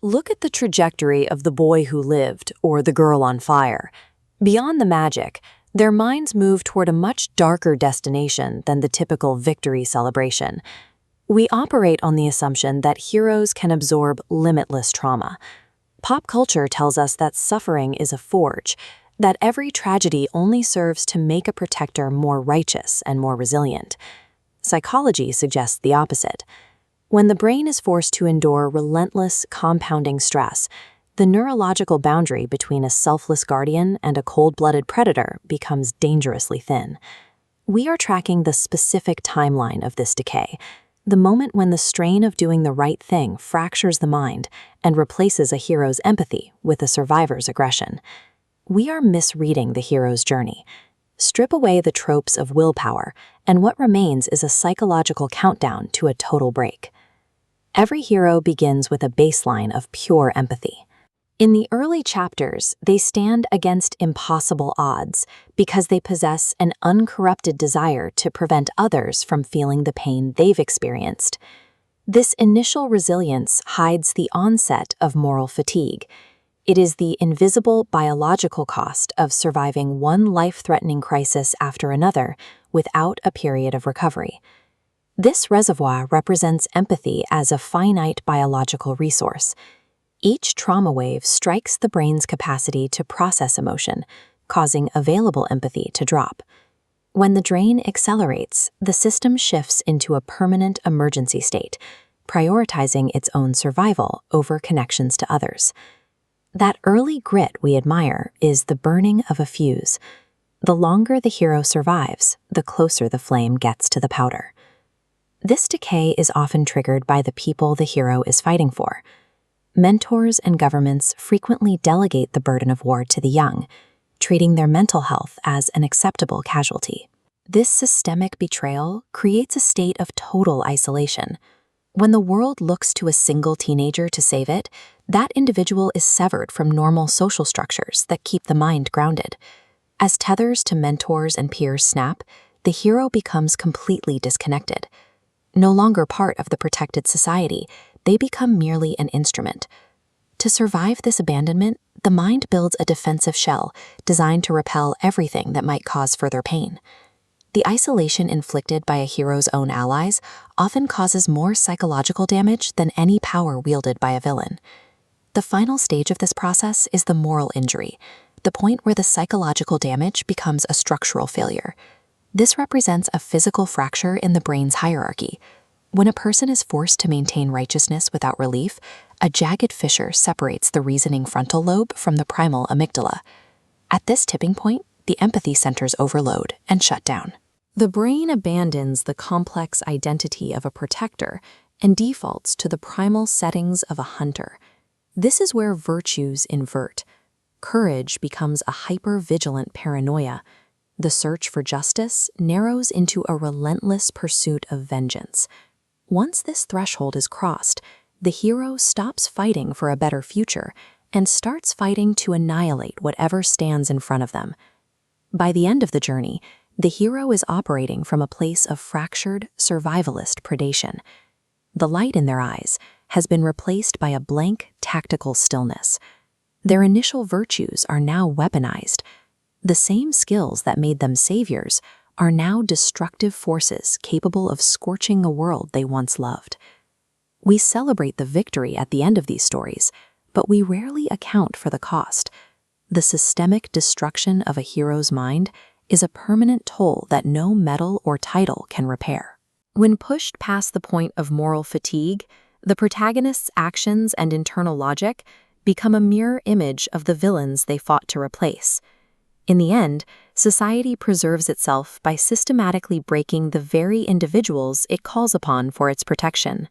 Look at the trajectory of The Boy Who Lived or The Girl on Fire. Beyond the magic, their minds move toward a much darker destination than the typical victory celebration. We operate on the assumption that heroes can absorb limitless trauma. Pop culture tells us that suffering is a forge, that every tragedy only serves to make a protector more righteous and more resilient. Psychology suggests the opposite. When the brain is forced to endure relentless, compounding stress, the neurological boundary between a selfless guardian and a cold-blooded predator becomes dangerously thin. We are tracking the specific timeline of this decay, the moment when the strain of doing the right thing fractures the mind and replaces a hero's empathy with a survivor's aggression. We are misreading the hero's journey. Strip away the tropes of willpower, and what remains is a psychological countdown to a total break. Every hero begins with a baseline of pure empathy. In the early chapters, they stand against impossible odds because they possess an uncorrupted desire to prevent others from feeling the pain they've experienced. This initial resilience hides the onset of moral fatigue. It is the invisible biological cost of surviving one life-threatening crisis after another without a period of recovery. This reservoir represents empathy as a finite biological resource. Each trauma wave strikes the brain's capacity to process emotion, causing available empathy to drop. When the drain accelerates, the system shifts into a permanent emergency state, prioritizing its own survival over connections to others. That early grit we admire is the burning of a fuse. The longer the hero survives, the closer the flame gets to the powder. This decay is often triggered by the people the hero is fighting for. Mentors and governments frequently delegate the burden of war to the young, treating their mental health as an acceptable casualty. This systemic betrayal creates a state of total isolation. When the world looks to a single teenager to save it, that individual is severed from normal social structures that keep the mind grounded. As tethers to mentors and peers snap, the hero becomes completely disconnected. No longer part of the protected society, they become merely an instrument. To survive this abandonment, the mind builds a defensive shell designed to repel everything that might cause further pain. The isolation inflicted by a hero's own allies often causes more psychological damage than any power wielded by a villain. The final stage of this process is the moral injury, the point where the psychological damage becomes a structural failure. This represents a physical fracture in the brain's hierarchy. When a person is forced to maintain righteousness without relief, a jagged fissure separates the reasoning frontal lobe from the primal amygdala. At this tipping point, the empathy centers overload and shut down. The brain abandons the complex identity of a protector and defaults to the primal settings of a hunter. This is where virtues invert. Courage becomes a hyper-vigilant paranoia. The search for justice narrows into a relentless pursuit of vengeance. Once this threshold is crossed, the hero stops fighting for a better future and starts fighting to annihilate whatever stands in front of them. By the end of the journey, the hero is operating from a place of fractured, survivalist predation. The light in their eyes has been replaced by a blank, tactical stillness. Their initial virtues are now weaponized. The same skills that made them saviors are now destructive forces capable of scorching a world they once loved. We celebrate the victory at the end of these stories, but we rarely account for the cost. The systemic destruction of a hero's mind is a permanent toll that no medal or title can repair. When pushed past the point of moral fatigue, the protagonist's actions and internal logic become a mirror image of the villains they fought to replace. In the end, society preserves itself by systematically breaking the very individuals it calls upon for its protection.